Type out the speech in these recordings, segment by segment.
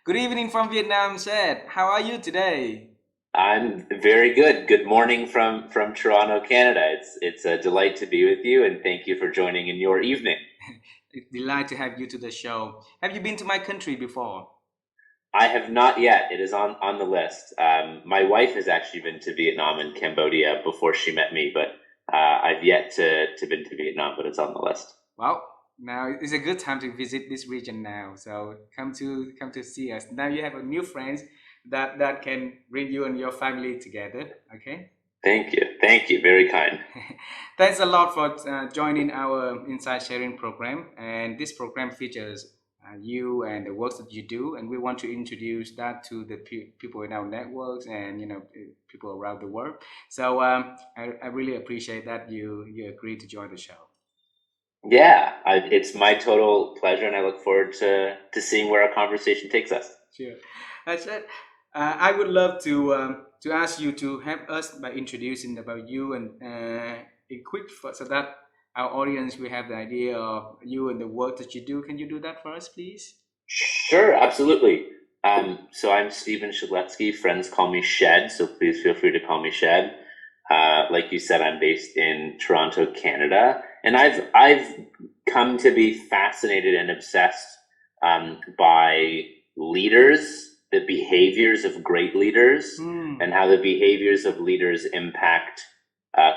Good evening from Vietnam, Shed. How are you today? I'm very good. Good morning from Toronto, Canada. It's a delight to be with you, and thank you for joining in your evening. It's delight to have you to the show. Have you been to my country before? I have not yet. It is on the list. My wife has actually been to Vietnam and Cambodia before she met me, but I've yet to been to Vietnam, but it's on the list. Well, now it's a good time to visit this region now. So come to see us. Now you have a new friends that can bring you and your family together. Okay. Thank you. Thank you. Very kind. Thanks a lot for joining our Insight Sharing program. And this program features you and the works that you do. And we want to introduce that to the people in our networks and people around the world. So I really appreciate that you agreed to join the show. Yeah, it's my total pleasure, and I look forward to seeing where our conversation takes us. Sure. I said I would love to ask you to help us by introducing about you and in quick so that our audience will have the idea of you and the work that you do. Can you do that for us, please? Sure, absolutely. So I'm Stephen Shedletzky. Friends call me Shed, so please feel free to call me Shed. Like you said, I'm based in Toronto, Canada, and I've come to be fascinated and obsessed by leaders, the behaviors of great leaders, Mm, and how the behaviors of leaders impact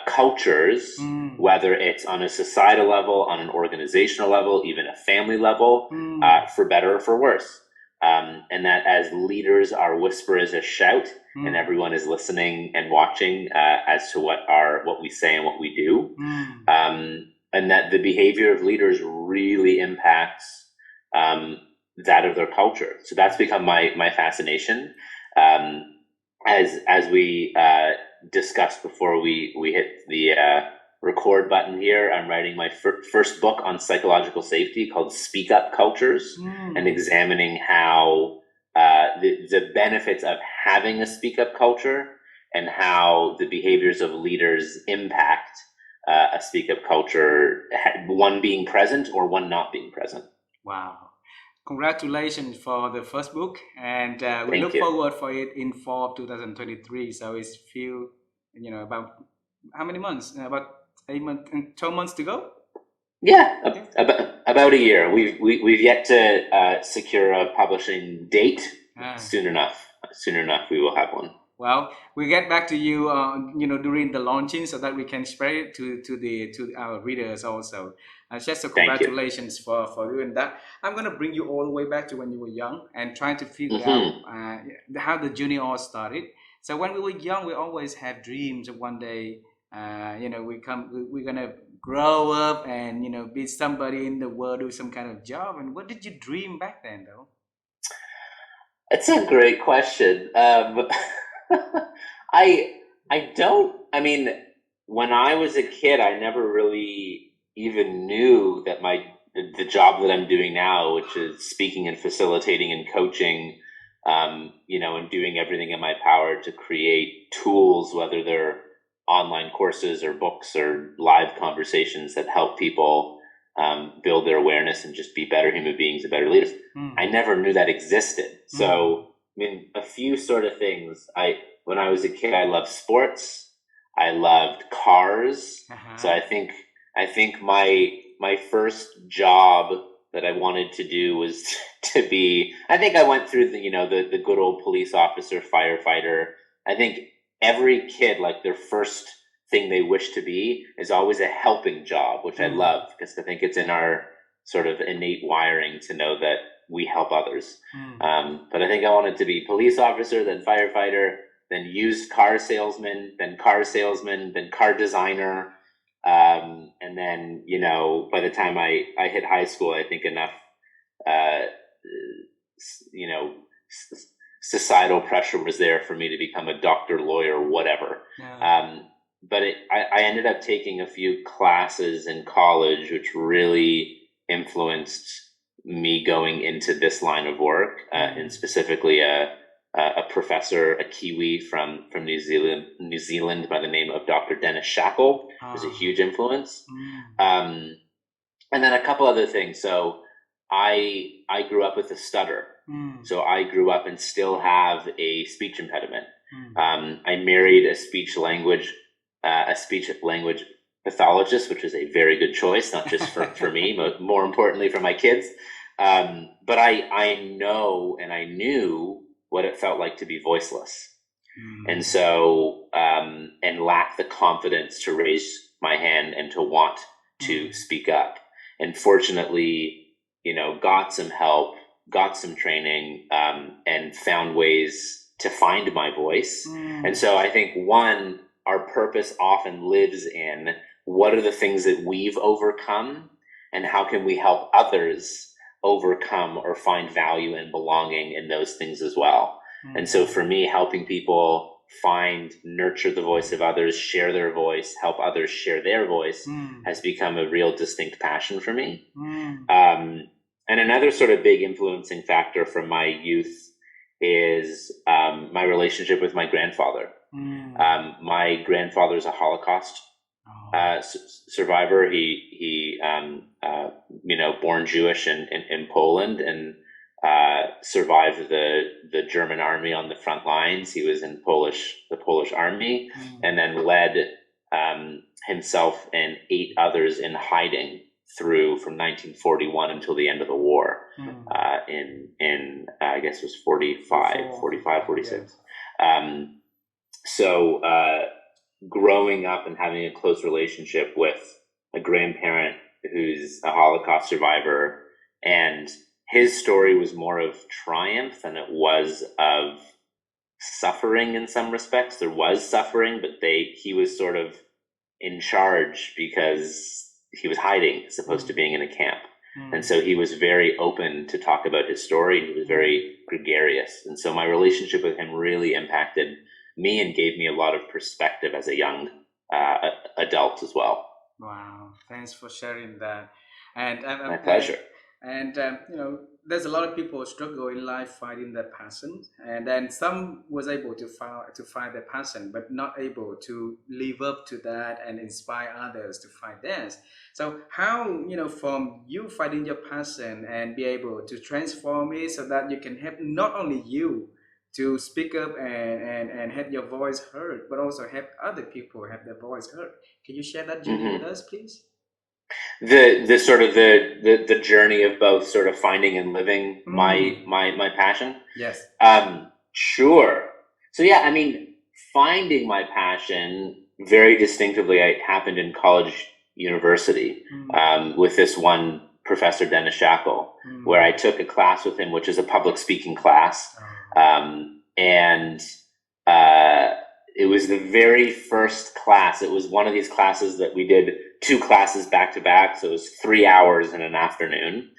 cultures, mm, whether it's on a societal level, on an organizational level, even a family level, mm, for better or for worse. And that as leaders, our whisper is a shout, and mm, everyone is listening and watching as to what we say and what we do. mm. And that the behavior of leaders really impacts that of their culture. So that's become my fascination. Um, as we discussed before we hit the record button here, I'm writing my first book on psychological safety called Speak Up Cultures, and Mm. examining how the benefits of having a speak up culture and how the behaviors of leaders impact a speak up culture, one being present or one not being present. Wow. Congratulations for the first book, and we Thank look you. forward for it in fall of 2023. So it's few, about how many months? About 8 months, 12 months to go. Yeah, Yeah. about a year. We've yet to secure a publishing date. Ah. Soon enough, soon enough, we will have one. Well, we get back to you, during the launching, so that we can spread it to our readers also. Just so Thank you. congratulations for doing that. I'm gonna bring you all the way back to when you were young and trying to figure out Hmm. how the journey all started. So when we were young, we always have dreams of one day, we're gonna grow up and be somebody in the world, do some kind of job. And what did you dream back then, though? It's a great question. I I don't. I mean, when I was a kid, I never really even knew that the job that I'm doing now, which is speaking and facilitating and coaching, and doing everything in my power to create tools, whether they're online courses or books or live conversations that help people build their awareness and just be better human beings and better leaders. I Hmm. never knew that existed. Hmm. So, I mean, a few sort of things. When I was a kid, I loved sports. I loved cars. So Uh-huh. I think my first job that I wanted to do was to be. I think I went through the good old police officer, firefighter. I think every kid, like, their first thing they wish to be is always a helping job, which I Hmm. love because I think it's in our sort of innate wiring to know that we help others. Hmm. But I think I wanted to be police officer, then firefighter, then used car salesman, then car designer. And then, by the time I hit high school, I think enough, uh, you know, societal pressure was there for me to become a doctor, lawyer, whatever. Yeah. Um, but I ended up taking a few classes in college, which really influenced me going into this line of work, and Hmm. specifically a professor, a Kiwi from New Zealand by the name of Dr. Dennis Shackle was a Ah. huge influence. Hmm. Um, and then a couple other things. So I grew up with a stutter. So I grew up and still have a speech impediment. Mm. I married a speech language pathologist, which is a very good choice, not just for me, but more importantly for my kids. But I know and I knew what it felt like to be voiceless. And so, and lack the confidence to raise my hand and to want to speak up. And fortunately, got some help, got some training, and found ways to find my voice. And so I think our purpose often lives in what are the things that we've overcome and how can we help others overcome or find value and belonging in those things as well. And so for me, helping people nurture the voice of others, share their voice, help others share their voice has become a real distinct passion for me. And another sort of big influencing factor from my youth is my relationship with my grandfather. My grandfather's a Holocaust survivor. He born Jewish in Poland and survived the German army on the front lines. He was in the Polish army, and then led himself and 8 others in hiding from 1941 until the end of the war, in I guess it was 45, 46. So growing up and having a close relationship with a grandparent who's a Holocaust survivor, and his story was more of triumph than it was of suffering in some respects. There was suffering, but he was sort of in charge because he was hiding as opposed to being in a camp. And so he was very open to talk about his story. He was very gregarious. And so my relationship with him really impacted me and gave me a lot of perspective as a young adult as well. Wow, thanks for sharing that. And my pleasure. And there's a lot of people struggle in life finding their passion, and then some was able to find their passion, but not able to live up to that and inspire others to find theirs. So how from you finding your passion and be able to transform it so that you can help not only you to speak up and have your voice heard, but also help other people have their voice heard. Can you share that journey with us, please? The sort of the journey of both sort of finding and living my passion. Yes. Sure. So yeah, I mean, finding my passion very distinctly happened in college university with this one professor, Dennis Shackle, where I took a class with him, which is a public speaking class. And it was the very first class. It was one of these classes that we did 2 classes back to back. So it was 3 hours in an afternoon.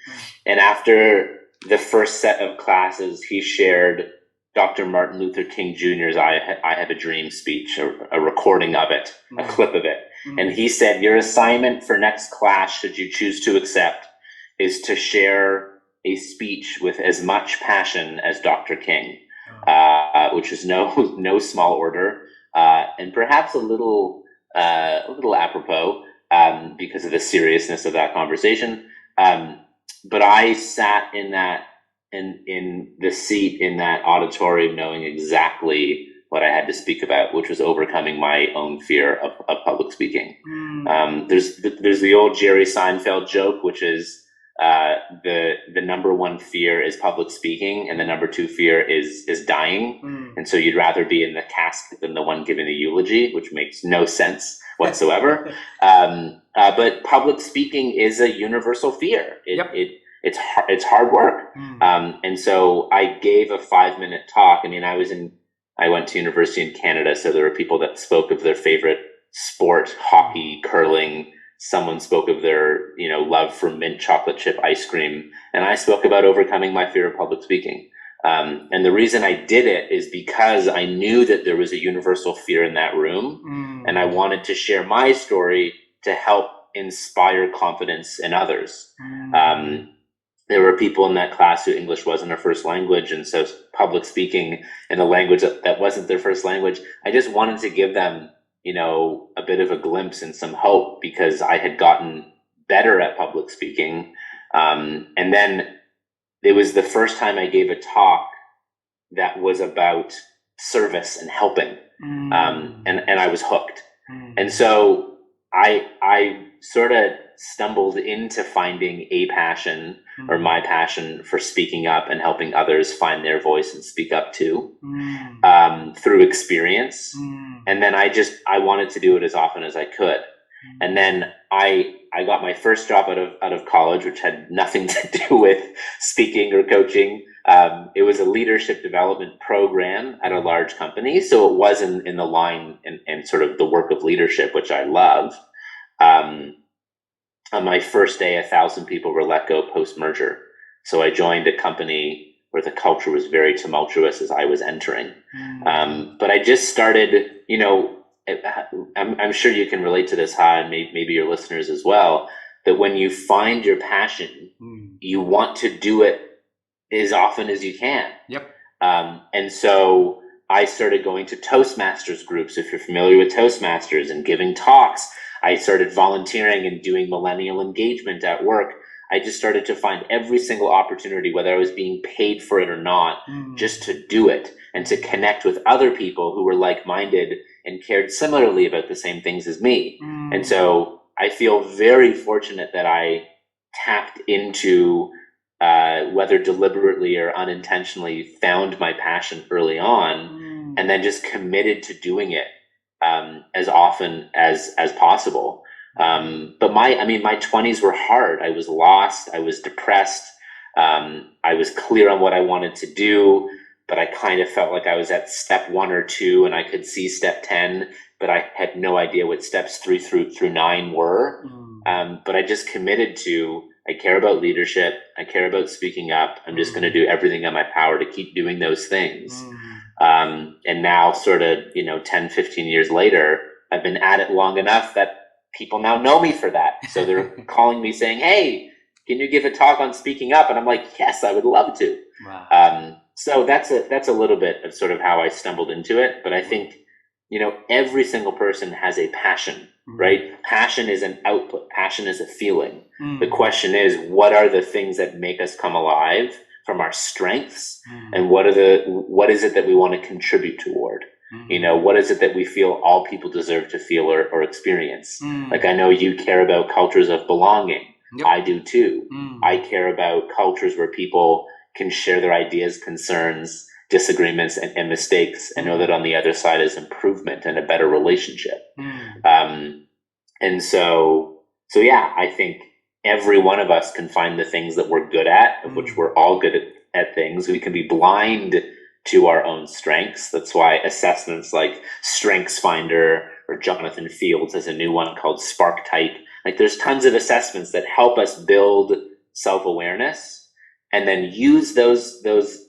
And after the first set of classes, he shared Dr. Martin Luther King Jr.'s I Have a Dream speech, a recording of it, a clip of it. And he said, your assignment for next class, should you choose to accept, is to share a speech with as much passion as Dr. King, which is no small order, and perhaps a little apropos because of the seriousness of that conversation. But I sat in the seat in that auditorium knowing exactly what I had to speak about, which was overcoming my own fear of public speaking. There's the old Jerry Seinfeld joke, which is the number 1 fear is public speaking, and the number 2 fear is dying. And so you'd rather be in the casket than the one giving the eulogy, which makes no sense whatsoever. But public speaking is a universal fear. It's hard work. And so I gave a 5-minute talk. I mean, I went to university in Canada, so there were people that spoke of their favorite sport, hockey, curling. Someone spoke of their, love for mint chocolate chip ice cream. And I spoke about overcoming my fear of public speaking. And the reason I did it is because I knew that there was a universal fear in that room. And I wanted to share my story to help inspire confidence in others. There were people in that class who English wasn't their first language. And so public speaking in a language that wasn't their first language, I just wanted to give them a bit of a glimpse and some hope, because I had gotten better at public speaking. And then it was the first time I gave a talk that was about service and helping. And I was hooked. And so I sort of stumbled into finding a passion or my passion for speaking up and helping others find their voice and speak up too, through experience. And then I wanted to do it as often as I could. And then I got my first job out of college, which had nothing to do with speaking or coaching. It was a leadership development program at a large company. So it was in the line and sort of the work of leadership, which I love. On my first day, 1,000 people were let go post-merger. So I joined a company where the culture was very tumultuous as I was entering. But I just started, I'm sure you can relate to this, Ha, and maybe your listeners as well, that when you find your passion, you want to do it as often as you can. Yep. And so I started going to Toastmasters groups, if you're familiar with Toastmasters, and giving talks. I started volunteering and doing millennial engagement at work. I just started to find every single opportunity, whether I was being paid for it or not, just to do it and to connect with other people who were like-minded and cared similarly about the same things as me. And so I feel very fortunate that I tapped into, whether deliberately or unintentionally, found my passion early on, and then just committed to doing it as often as possible. But my 20s were hard. I was lost. I was depressed. I was clear on what I wanted to do, but I kind of felt like I was at step 1 or 2 and I could see step 10, but I had no idea what steps 3 through 9 were. But I just committed to, I care about leadership. I care about speaking up. I'm just going to do everything in my power to keep doing those things. And now sort of, 10, 15 years later, I've been at it long enough that people now know me for that. So they're calling me saying, hey, can you give a talk on speaking up? And I'm like, yes, I would love to. Wow. So that's a little bit of sort of how I stumbled into it. But I think, every single person has a passion, right? Passion is an output. Passion is a feeling. The question is, what are the things that make us come alive from our strengths? And what is it that we want to contribute toward? What is it that we feel all people deserve to feel or experience? Like, I know you care about cultures of belonging. Yep. I do too. I care about cultures where people can share their ideas, concerns, disagreements, and mistakes, and know that on the other side is improvement and a better relationship. And so yeah, I think every one of us can find the things that we're good at, of which we're all good at things. We can be blind to our own strengths. That's why assessments like StrengthsFinder, or Jonathan Fields has a new one called Spark Type. Like, there's tons of assessments that help us build self-awareness and then use those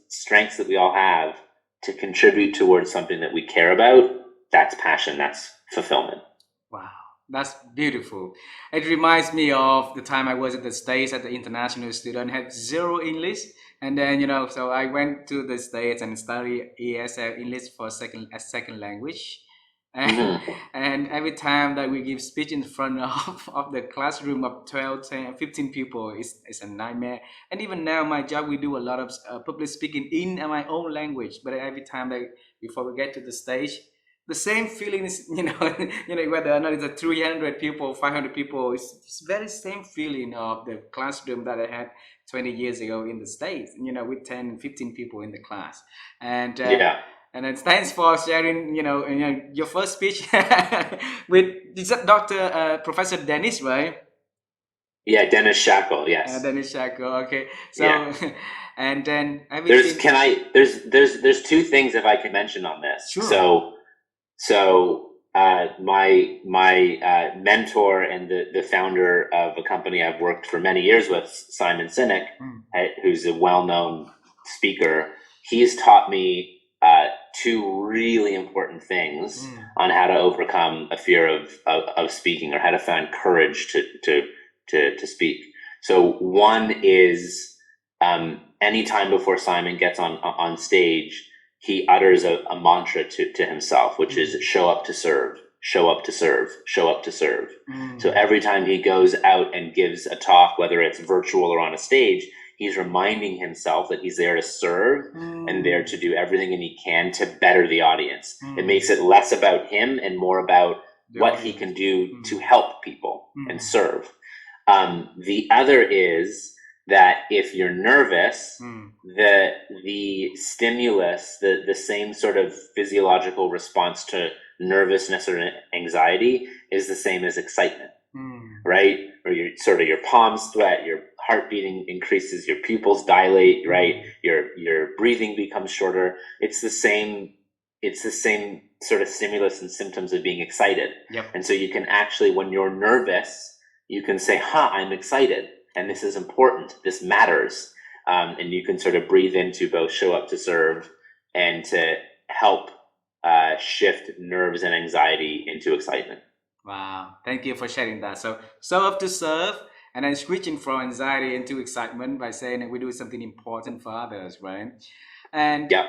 strengths that we all have to contribute towards something that we care about. That's passion. That's fulfillment. Wow. That's beautiful. It reminds me of the time I was at the States as an international student, had zero English. And then, so I went to the States and studied ESL, English for second language. And, and every time that we give speech in front of the classroom of 12, 10, 15 people, it's a nightmare. And even now, my job, we do a lot of public speaking in my own language. But every time before we get to the stage, the same feeling is, whether or not it's a 300 people, 500 people, it's very same feeling of the classroom that I had 20 years ago in the States, with 10, 15 people in the class. And and then thanks for sharing, your first speech with Professor Dennis, right? Yeah, Dennis Shackle. Yes. Dennis Shackle. Okay. So, and then there's two things if I can mention on this. Sure. So my mentor and the founder of a company I've worked for many years with, Simon Sinek, who's a well-known speaker, he's taught me two really important things on how to overcome a fear of speaking, or how to find courage to speak. So one is, anytime before Simon gets on stage, he utters a mantra to himself, which is show up to serve, show up to serve, show up to serve. So every time he goes out and gives a talk, whether it's virtual or on a stage, he's reminding himself that he's there to serve and there to do everything he can to better the audience. It makes it less about him and more about what he can do to help people and serve. The other is that if you're nervous, the stimulus, the same sort of physiological response to nervousness or anxiety is the same as excitement, right? Or your palms sweat, your heart beating increases, your pupils dilate, right? Your breathing becomes shorter. It's the same sort of stimulus and symptoms of being excited. Yep. And so you can actually, when you're nervous, you can say, I'm excited, and this is important, this matters. And you can sort of breathe into both show up to serve and to help shift nerves and anxiety into excitement. Wow, thank you for sharing that. So show up to serve and then switching from anxiety into excitement by saying that we do something important for others, right? And yeah.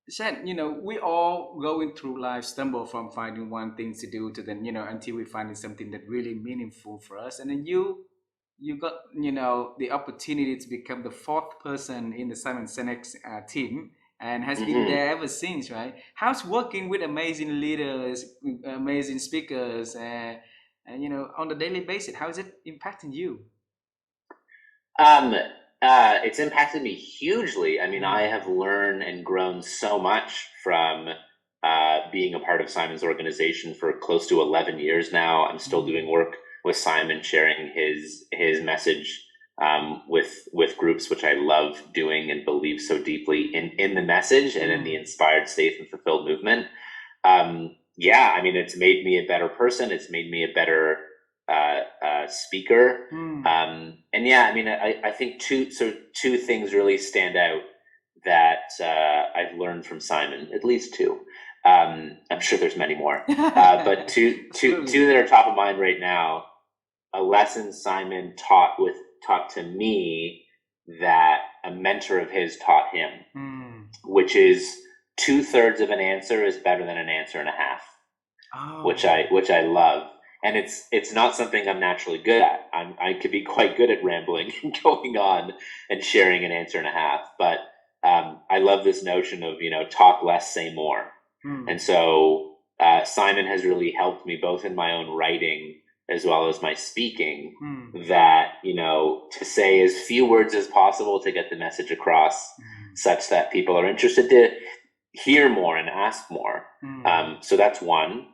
Shed, we all going through life stumble from finding one thing to do to then, until we find something that really meaningful for us. And then you got, the opportunity to become the fourth person in the Simon Sinek's team and has been there ever since, right? How's working with amazing leaders, amazing speakers, and on the daily basis? How is it impacting you? It's impacted me hugely. I mean, I have learned and grown so much from being a part of Simon's organization for close to 11 years now. I'm still doing work with Simon, sharing his message with groups, which I love doing and believe so deeply in the message and in the inspired, safe, and fulfilled movement. Yeah, I mean, it's made me a better person. It's made me a better speaker. And yeah, I mean, I think two things really stand out that I've learned from Simon, at least two. I'm sure there's many more, but two that are top of mind right now. A lesson Simon taught to me that a mentor of his taught him, which is 2/3 of an answer is better than an answer and a half, which I love. And it's not something I'm naturally good at. I could be quite good at rambling and going on and sharing an answer and a half. But I love this notion of, talk less, say more. And so Simon has really helped me both in my own writing as well as my speaking, that, to say as few words as possible to get the message across such that people are interested to hear more and ask more. So that's one.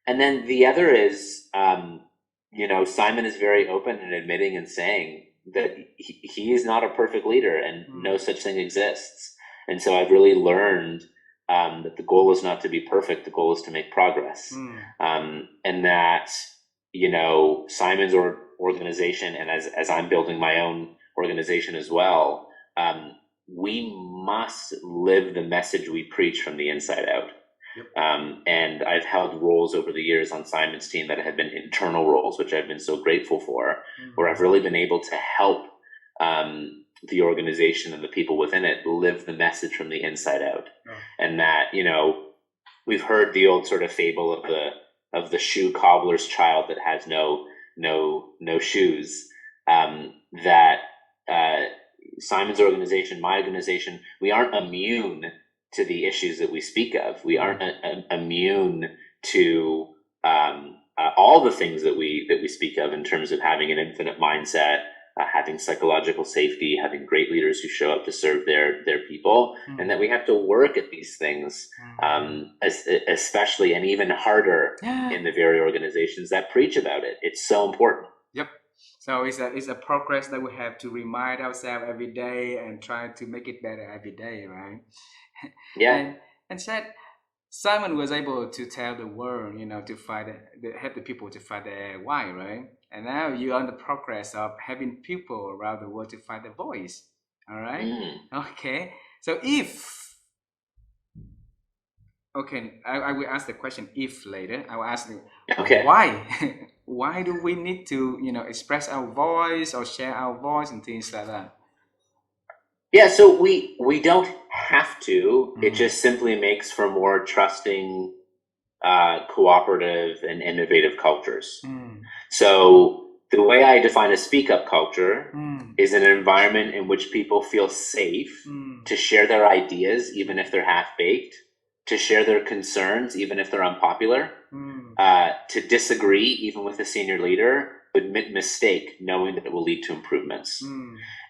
And then the other is, Simon is very open in admitting and saying that he is not a perfect leader and no such thing exists. And so I've really learned that the goal is not to be perfect. The goal is to make progress. And that, Simon's organization, and as I'm building my own organization as well, we must live the message we preach from the inside out. And I've held roles over the years on Simon's team that have been internal roles, which I've been so grateful for, where I've really been able to help the organization and the people within it live the message from the inside out. And that, we've heard the old sort of fable of the shoe cobbler's child that has no shoes, that Simon's organization, my organization, we aren't immune to the issues that we speak of. We aren't immune to all the things that we speak of in terms of having an infinite mindset, having psychological safety, having great leaders who show up to serve their people, and that we have to work at these things, especially and even harder in the very organizations that preach about it. It's so important. Yep. So it's a progress that we have to remind ourselves every day and try to make it better every day, right? Yeah. And said Simon was able to tell the world, to help the people to find their why, right? And now you're on the progress of having people around the world to find their voice. All right. Okay. So I will ask the question if later. I will ask you, why? Why do we need to, express our voice or share our voice and things like that? Yeah, so we don't have to. It just simply makes for more trusting, cooperative, and innovative cultures. So the way I define a speak up culture is an environment in which people feel safe to share their ideas, even if they're half baked, to share their concerns, even if they're unpopular, to disagree, even with a senior leader, admit mistake, knowing that it will lead to improvements.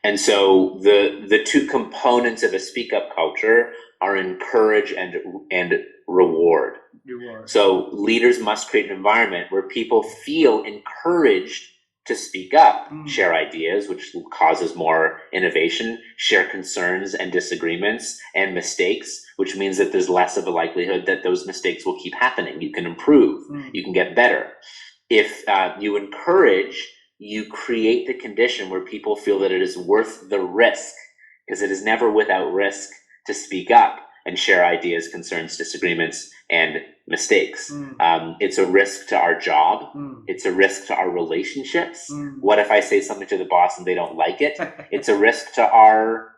And so the two components of a speak up culture are encourage and reward. So leaders must create an environment where people feel encouraged to speak up, share ideas, which causes more innovation, share concerns and disagreements and mistakes, which means that there's less of a likelihood that those mistakes will keep happening. You can improve, you can get better. If you encourage, you create the condition where people feel that it is worth the risk, because it is never without risk to speak up and share ideas, concerns, disagreements, and mistakes. It's a risk to our job. It's a risk to our relationships. What if I say something to the boss and they don't like it? It's a risk to our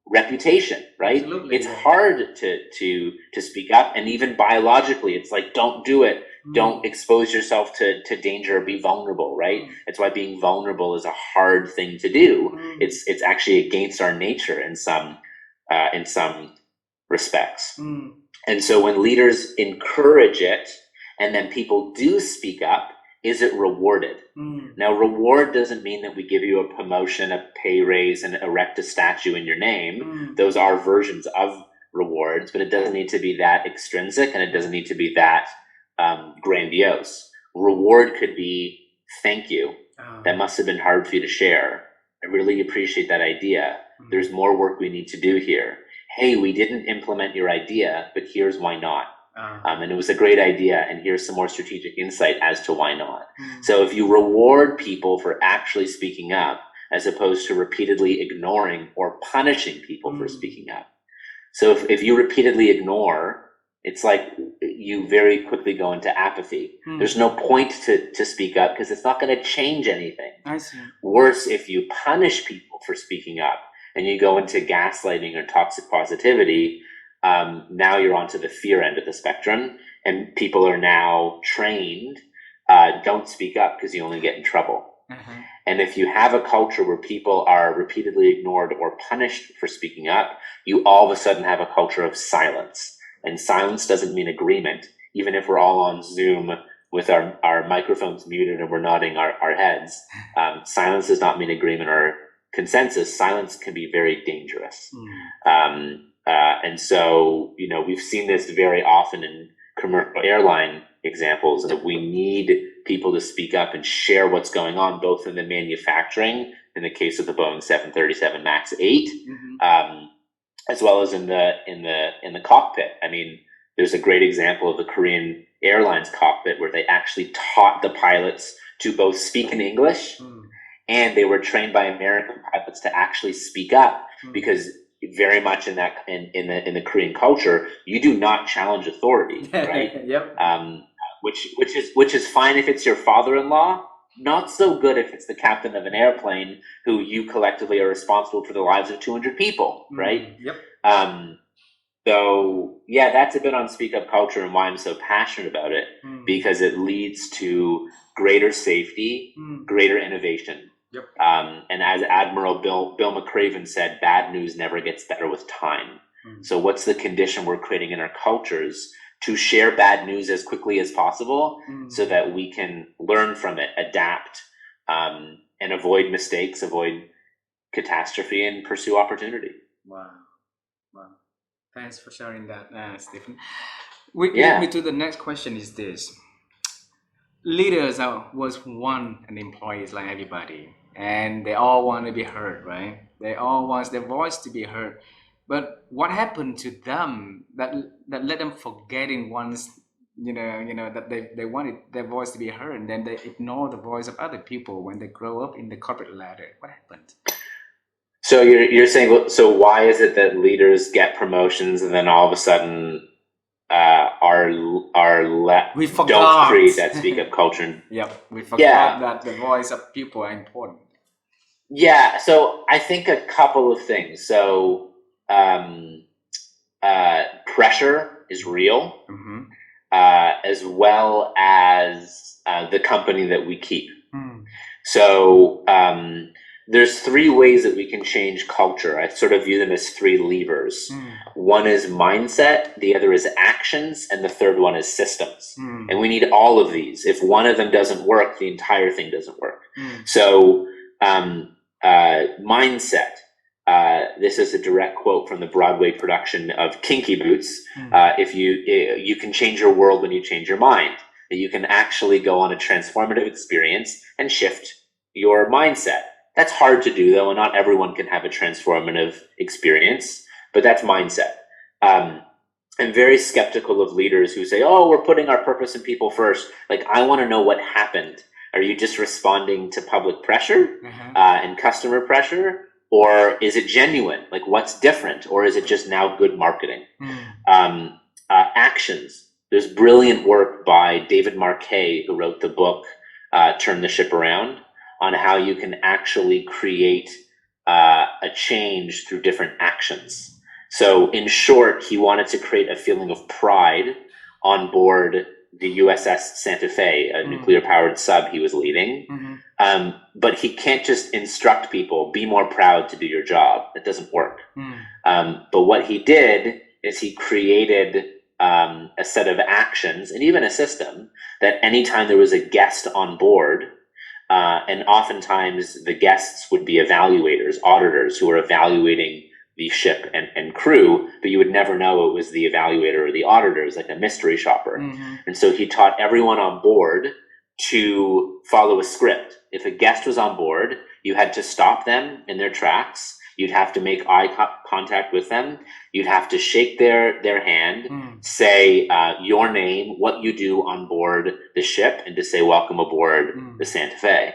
reputation, right? Absolutely, it's hard to speak up, and even biologically, it's like, don't do it. Don't expose yourself to danger or be vulnerable, right? It's why being vulnerable is a hard thing to do. It's actually against our nature in some respects. And so when leaders encourage it and then people do speak up, is it rewarded? Now, reward doesn't mean that we give you a promotion, a pay raise, and erect a statue in your name. Those are versions of rewards, but it doesn't need to be that extrinsic, and it doesn't need to be that grandiose. Reward could be, thank you. That must have been hard for you to share. I really appreciate that idea. There's more work we need to do here. Hey, we didn't implement your idea, but here's why not. And it was a great idea, and here's some more strategic insight as to why not. So if you reward people for actually speaking up, as opposed to repeatedly ignoring or punishing people for speaking up. So if you repeatedly ignore, it's like you very quickly go into apathy. There's no point to speak up because it's not going to change anything. I see. Worse, if you punish people for speaking up and you go into gaslighting or toxic positivity, now you're onto the fear end of the spectrum, and people are now trained, don't speak up because you only get in trouble. And if you have a culture where people are repeatedly ignored or punished for speaking up, you all of a sudden have a culture of silence. And silence doesn't mean agreement. Even if we're all on Zoom with our microphones muted and we're nodding our heads, silence does not mean agreement or consensus. Silence can be very dangerous. And so, we've seen this very often in commercial airline examples, that we need people to speak up and share what's going on, both in the manufacturing, in the case of the Boeing 737 MAX 8, as well as in the cockpit. I mean, there's a great example of the Korean Airlines cockpit where they actually taught the pilots to both speak in English, and they were trained by American pilots to actually speak up, because very much in the Korean culture, you do not challenge authority, right? Yep. Which is fine if it's your father-in-law. Not so good if it's the captain of an airplane who you collectively are responsible for the lives of 200 people, right? Yep. So yeah, that's a bit on speak up culture and why I'm so passionate about it, because it leads to greater safety, greater innovation. Yep. And as Admiral Bill McCraven said, bad news never gets better with time. So what's the condition we're creating in our cultures to share bad news as quickly as possible, so that we can learn from it, adapt, and avoid mistakes, avoid catastrophe, and pursue opportunity. Wow. Thanks for sharing that, Stephen. Lead me to the next question is this. Leaders was one and employees like everybody, and they all want to be heard, right? They all want their voice to be heard. But what happened to them that let them forgetting once, that they wanted their voice to be heard, and then they ignore the voice of other people when they grow up in the corporate ladder? What happened? So you're saying, so why is it that leaders get promotions and then all of a sudden we forgot. Don't create that speak up culture? Yep, we forgot that the voice of people are important. Yeah, so I think a couple of things. So pressure is real, as well as the company that we keep. So there's three ways that we can change culture. I sort of view them as three levers. One is mindset, the other is actions, and the third one is systems. And we need all of these. If one of them doesn't work, the entire thing doesn't work. So mindset. This is a direct quote from the Broadway production of Kinky Boots. If you can change your world when you change your mind. That you can actually go on a transformative experience and shift your mindset. That's hard to do, though, and not everyone can have a transformative experience, but that's mindset. I'm very skeptical of leaders who say, oh, we're putting our purpose and people first. Like, I want to know what happened. Are you just responding to public pressure and customer pressure? Or is it genuine? Like, what's different? Or is it just now good marketing? Actions. There's brilliant work by David Marquet, who wrote the book, Turn the Ship Around, on how you can actually create a change through different actions. So in short, he wanted to create a feeling of pride on board the USS Santa Fe, a nuclear-powered sub he was leading. But he can't just instruct people, be more proud to do your job. That doesn't work. But what he did is he created a set of actions and even a system that anytime there was a guest on board, and oftentimes the guests would be evaluators, auditors who were evaluating the ship and crew, but you would never know it was the evaluator or the auditor. It was like a mystery shopper. And so he taught everyone on board to follow a script. If a guest was on board, you had to stop them in their tracks. You'd have to make eye contact with them. You'd have to shake their hand, say your name, what you do on board the ship, and to say welcome aboard the Santa Fe.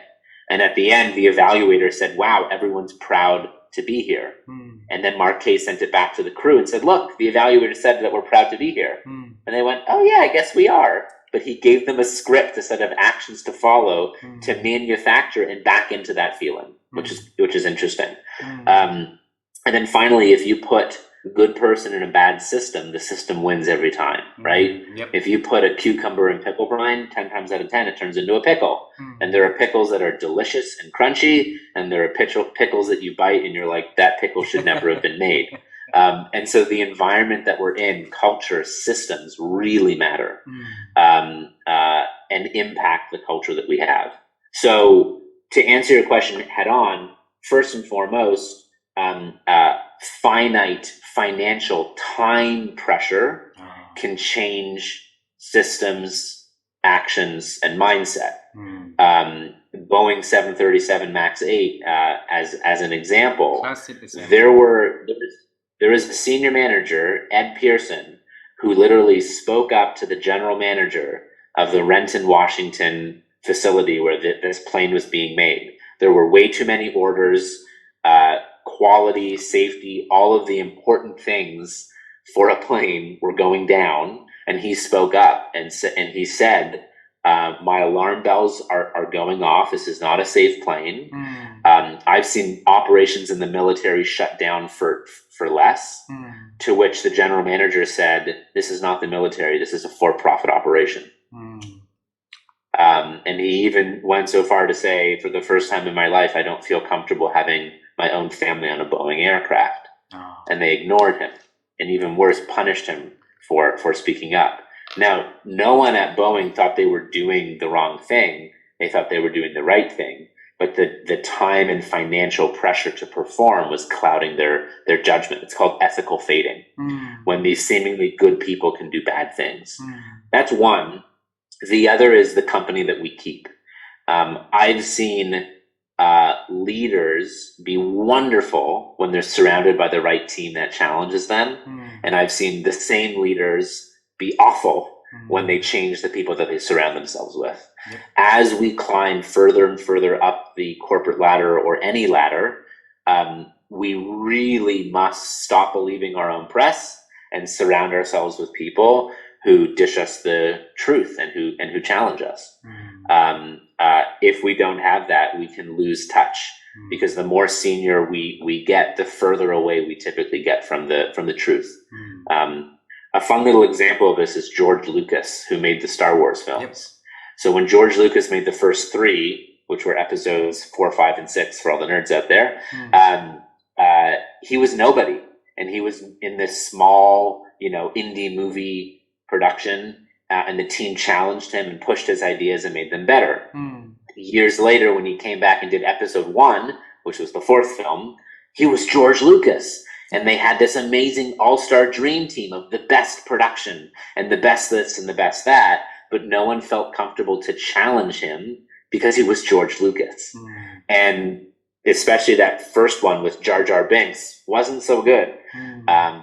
And at the end, the evaluator said, wow, everyone's proud to be here. And then Marquet sent it back to the crew and said, look, the evaluator said that we're proud to be here. And they went, oh yeah, I guess we are. But he gave them a script, a set of actions to follow to manufacture and back into that feeling, which is interesting. And then finally, if you put a good person in a bad system, the system wins every time, right? If you put a cucumber in pickle brine, 10 times out of 10, it turns into a pickle. And there are pickles that are delicious and crunchy, and there are pickles that you bite and you're like, that pickle should never have been made. And so the environment that we're in, culture, systems really matter and impact the culture that we have. So to answer your question head on, first and foremost, finite financial time pressure can change systems, actions, and mindset. Boeing 737 MAX 8, as an example, there was a senior manager, Ed Pearson, who literally spoke up to the general manager of the Renton, Washington facility where this plane was being made. There were way too many orders, quality, safety, all of the important things for a plane were going down. And he spoke up and he said, my alarm bells are going off. This is not a safe plane. I've seen operations in the military shut down for less, to which the general manager said, this is not the military. This is a for-profit operation. And he even went so far to say, for the first time in my life, I don't feel comfortable having my own family on a Boeing aircraft. And they ignored him, and even worse, punished him for speaking up. Now, no one at Boeing thought they were doing the wrong thing. They thought they were doing the right thing. But the time and financial pressure to perform was clouding their judgment. It's called ethical fading, when these seemingly good people can do bad things. That's one. The other is the company that we keep. I've seen leaders be wonderful when they're surrounded by the right team that challenges them. And I've seen the same leaders be awful when they change the people that they surround themselves with. As we climb further and further up the corporate ladder or any ladder, we really must stop believing our own press and surround ourselves with people who dish us the truth and who challenge us. If we don't have that, we can lose touch, because the more senior we get, the further away we typically get from the truth. A fun little example of this is George Lucas, who made the Star Wars films. So when George Lucas made the first three, which were episodes 4, 5, and 6 for all the nerds out there, he was nobody. And he was in this small, indie movie production, and the team challenged him and pushed his ideas and made them better. Years later, when he came back and did episode 1, which was the 4th film, he was George Lucas. And they had this amazing all-star dream team of the best production and the best this and the best that, but no one felt comfortable to challenge him because he was George Lucas. And especially that first one with Jar Jar Binks wasn't so good,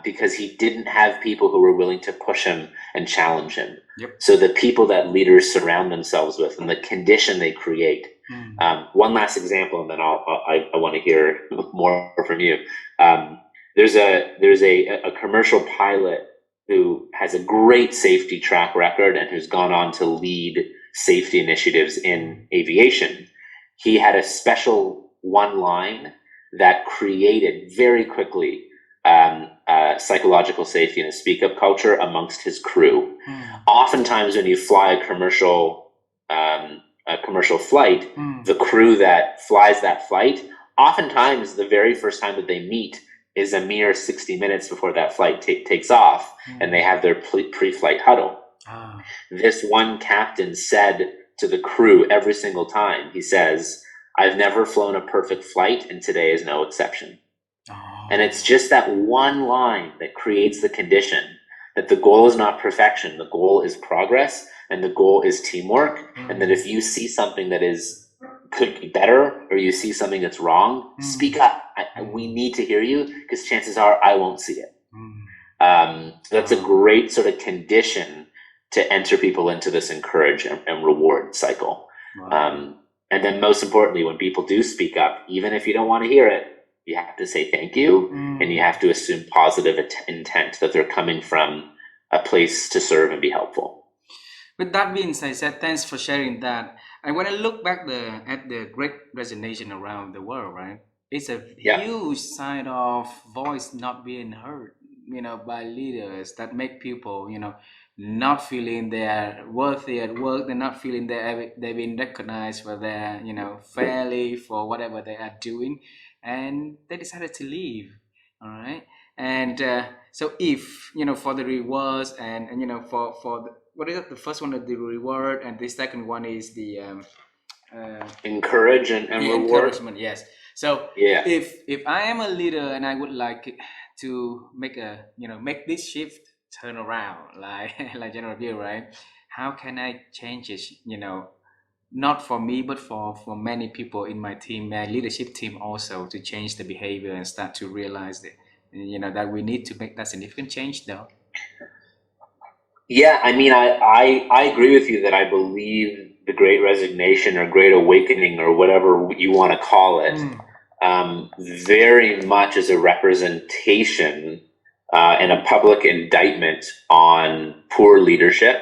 because he didn't have people who were willing to push him and challenge him. So the people that leaders surround themselves with and the condition they create. One last example, and then I want to hear more from you. There's a commercial pilot who has a great safety track record and who's gone on to lead safety initiatives in aviation. He had a special one line that created very quickly psychological safety and a speak-up culture amongst his crew. Oftentimes when you fly a commercial flight, the crew that flies that flight, oftentimes the very first time that they meet is a mere 60 minutes before that flight takes off, and they have their pre-flight huddle. This one captain said to the crew every single time, he says, "I've never flown a perfect flight, and today is no exception." And it's just that one line that creates the condition that the goal is not perfection, the goal is progress, and the goal is teamwork. And that if you see something that could be better, or you see something that's wrong, speak up. We need to hear you, because chances are I won't see it. That's a great sort of condition to enter people into this encourage and reward cycle. And then most importantly, when people do speak up, even if you don't want to hear it, you have to say thank you, and you have to assume positive intent, that they're coming from a place to serve and be helpful. With that being said, thanks for sharing that. And when I look back at the great resignation around the world, right? It's a huge sign of voice not being heard, by leaders that make people, not feeling they're worthy at work. They're not feeling they've been recognized for their, fairly for whatever they are doing, and they decided to leave. All right, and so if for the rewards and for the, what is it? The first one is the reward, and the second one is the encourage and reward. Encouragement. Yes. So if I am a leader and I would like to make make this shift turn around, like General Bill, right? How can I change it? Not for me, but for many people in my team, my leadership team, also to change the behavior and start to realize that that we need to make that significant change, though. Yeah, I mean, I agree with you that I believe the Great Resignation or Great Awakening or whatever you want to call it, very much is a representation and a public indictment on poor leadership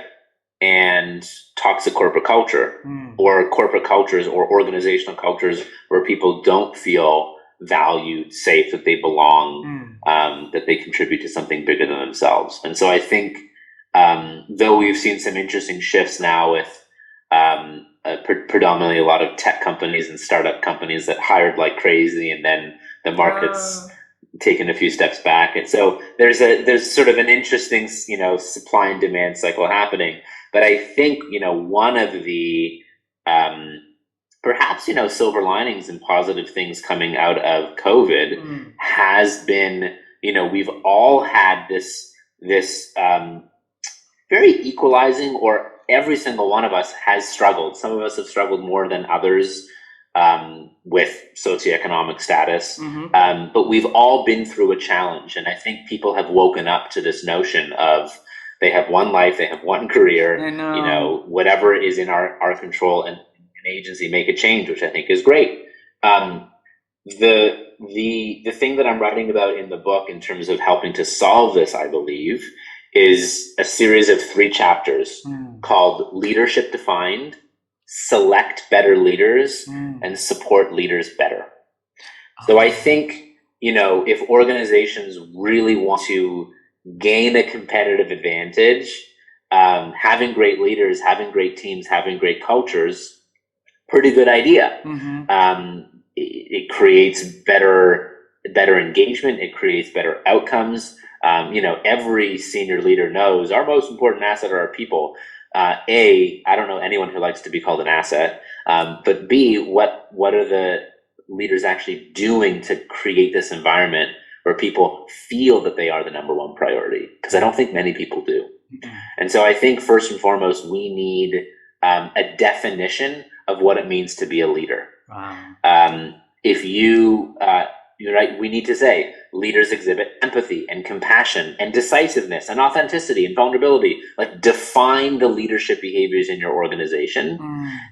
and toxic corporate culture, or corporate cultures or organizational cultures where people don't feel valued, safe, that they belong, that they contribute to something bigger than themselves. And so I think, though we've seen some interesting shifts now with predominantly a lot of tech companies and startup companies that hired like crazy, and then the market's taken a few steps back, and so there's sort of an interesting supply and demand cycle happening. But I think one of the perhaps silver linings and positive things coming out of COVID has been we've all had this very equalizing, or every single one of us has struggled. Some of us have struggled more than others with socioeconomic status, but we've all been through a challenge. And I think people have woken up to this notion of they have one life, they have one career, whatever is in our control, and an agency make a change, which I think is great. The thing that I'm writing about in the book in terms of helping to solve this, I believe, is a series of 3 chapters called Leadership Defined, Select Better Leaders, and Support Leaders Better. So I think, if organizations really want to gain a competitive advantage, having great leaders, having great teams, having great cultures pretty good idea. Mm-hmm. It creates better engagement. It creates better outcomes. Every senior leader knows our most important asset are our people. I don't know anyone who likes to be called an asset. But B, what are the leaders actually doing to create this environment where people feel that they are the number one priority? Because I don't think many people do. Mm-hmm. And so I think first and foremost, we need a definition of what it means to be a leader. Wow. If you're right, we need to say leaders exhibit empathy and compassion and decisiveness and authenticity and vulnerability. Like, define the leadership behaviors in your organization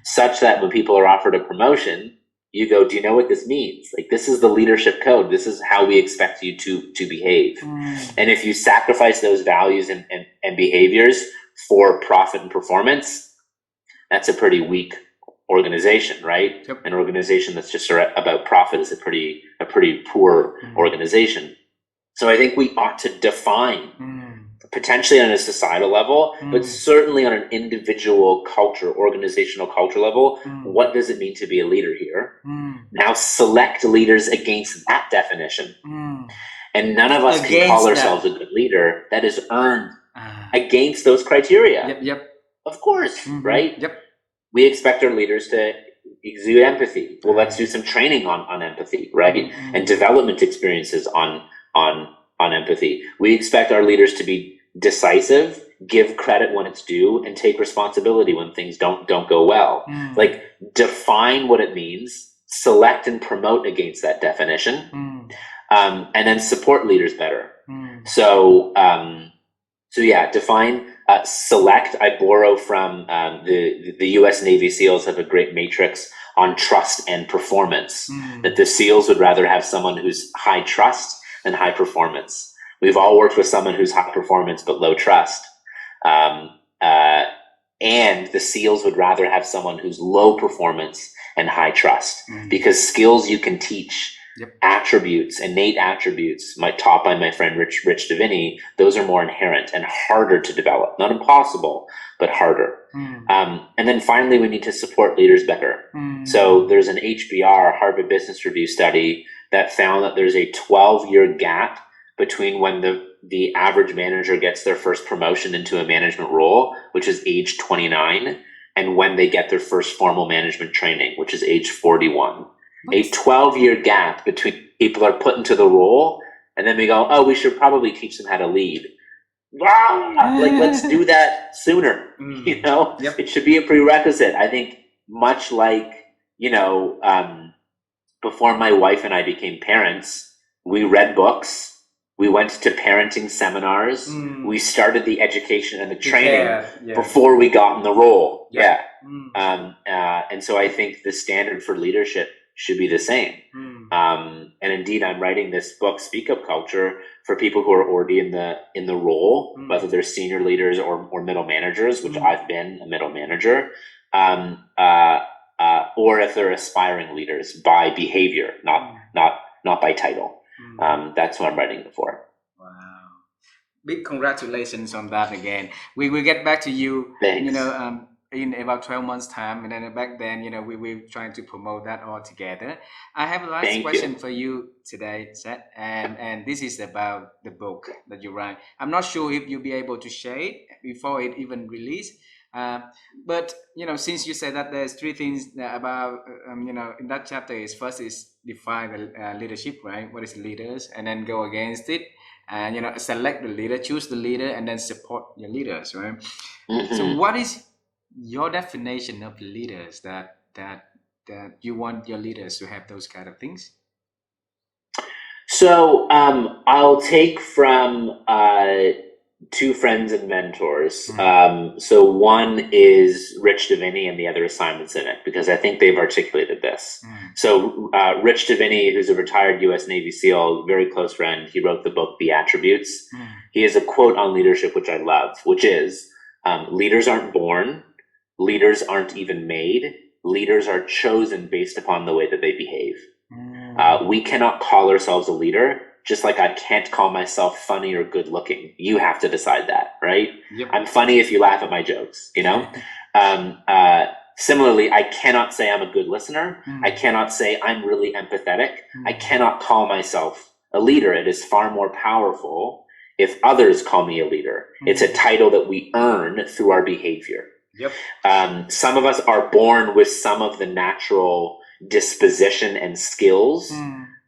such that when people are offered a promotion, you go, do you know what this means? Like, this is the leadership code. This is how we expect you to behave. And if you sacrifice those values and behaviors for profit and performance, that's a pretty weak organization, right? Yep. An organization that's just about profit is a pretty poor organization. So I think we ought to define, potentially on a societal level, but certainly on an individual culture, organizational culture level, what does it mean to be a leader here? Now select leaders against that definition. And none of us can call ourselves a good leader that is earned against those criteria. Yep. Of course, right? Yep. We expect our leaders to exude empathy. Well, let's do some training on empathy, right? And development experiences on empathy. We expect our leaders to be decisive, give credit when it's due, and take responsibility when things don't go well. Like, define what it means, select and promote against that definition, and then support leaders better. So yeah, define. Select. I borrow from the U.S. Navy SEALs have a great matrix on trust and performance. That the SEALs would rather have someone who's high trust than high performance. We've all worked with someone who's high performance but low trust. And the SEALs would rather have someone who's low performance and high trust, because skills you can teach. Yep. Attributes, innate attributes, taught by my friend Rich Davini, those are more inherent and harder to develop. Not impossible, but harder. And then finally, we need to support leaders better. So there's an HBR, Harvard Business Review study that found that there's a 12-year gap between when the average manager gets their first promotion into a management role, which is age 29, and when they get their first formal management training, which is age 41. A 12-year gap between people are put into the role, and then we go, oh, we should probably teach them how to lead. Like, let's do that sooner. Yep. It should be a prerequisite. I think much like, before my wife and I became parents, we read books, we went to parenting seminars, we started the education and the training before we got in the role. Yeah. And so I think the standard for leadership should be the same. And indeed, I'm writing this book, Speak Up Culture, for people who are already in the role, whether they're senior leaders or middle managers, which I've been a middle manager, or if they're aspiring leaders by behavior, not by title. That's what I'm writing it for. Wow. Big congratulations on that again. We will get back to you. Thanks. In about 12 months time, and then back then, we're trying to promote that all together. I have a last question for you today, Seth, and this is about the book that you write. I'm not sure if you'll be able to share it before it even released, but since you said that there's three things about in that chapter is first is define the leadership, right? What is leaders, and then go against it, and select the leader, choose the leader, and then support your leaders, right? So what is your definition of leaders that you want your leaders to have those kind of things? So I'll take from two friends and mentors. So one is Rich Davini and the other is Simon Sinek, because I think they've articulated this. So Rich Davini, who's a retired U.S. Navy SEAL, very close friend, he wrote the book, The Attributes. He has a quote on leadership, which I love, which is, leaders aren't born, leaders aren't even made, leaders are chosen based upon the way that they behave. We cannot call ourselves a leader, just like I can't call myself funny or good looking. You have to decide that, right? Yep. I'm funny if you laugh at my jokes, Similarly, I cannot say I'm a good listener. I cannot say I'm really empathetic. I cannot call myself a leader. It is far more powerful if others call me a leader. It's a title that we earn through our behavior. Yep. Some of us are born with some of the natural disposition and skills,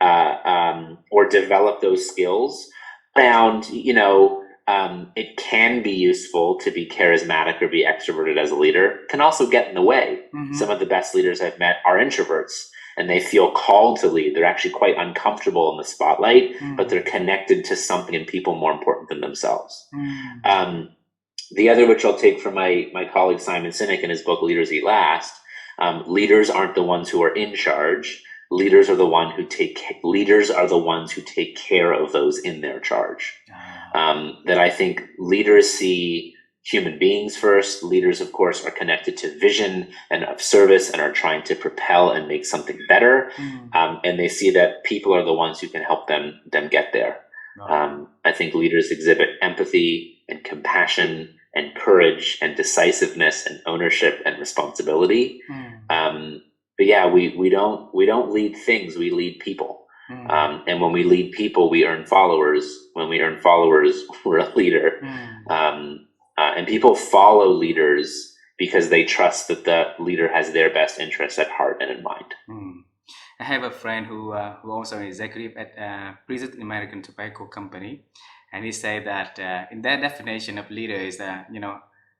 or develop those skills. Found, it can be useful to be charismatic or be extroverted as a leader. Can also get in the way. Some of the best leaders I've met are introverts, and they feel called to lead. They're actually quite uncomfortable in the spotlight, but they're connected to something and people more important than themselves. The other, which I'll take from my colleague Simon Sinek in his book Leaders Eat Last, leaders aren't the ones who are in charge. Leaders are the ones who take care of those in their charge. That I think leaders see human beings first. Leaders, of course, are connected to vision and of service and are trying to propel and make something better. And they see that people are the ones who can help them get there. I think leaders exhibit empathy and compassion and courage and decisiveness and ownership and responsibility. But yeah, we don't lead things, we lead people. And when we lead people, we earn followers. When we earn followers, we're a leader. And people follow leaders because they trust that the leader has their best interests at heart and in mind. I have a friend who also an executive at British American Tobacco Company, and he said that in their definition of leader is that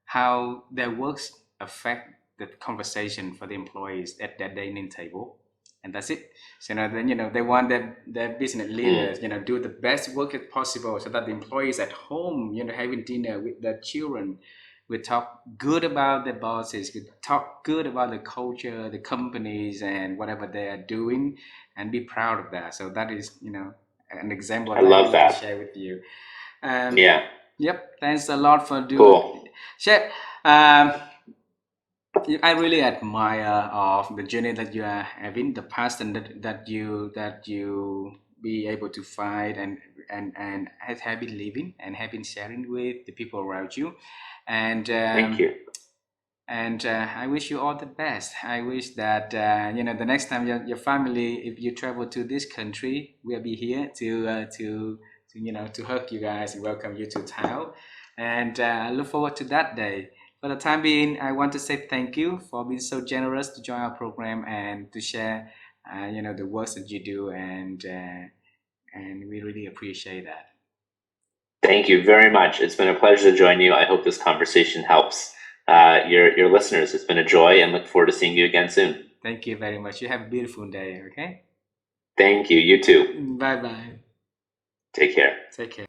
how their works affect the conversation for the employees at their dining table, and that's it. So then they want their business leaders do the best work as possible, so that the employees at home having dinner with their children will talk good about their bosses, will talk good about the culture, the companies, and whatever they are doing, and be proud of that. So that is an example I love that to share with you. Yep. Thanks a lot for doing. Cool. Shed, I really admire of the journey that you are having, the passion that you be able to find and have been living and have been sharing with the people around you. And thank you. And I wish you all the best. I wish that the next time your family, if you travel to this country, we'll be here to hug you guys and welcome you to town. And I look forward to that day. For the time being, I want to say thank you for being so generous to join our program and to share, the works that you do, and we really appreciate that. Thank you very much. It's been a pleasure to join you. I hope this conversation helps your listeners. It's been a joy, and look forward to seeing you again soon. Thank you very much. You have a beautiful day. Okay. Thank you. You too. Bye bye. Take care. Take care.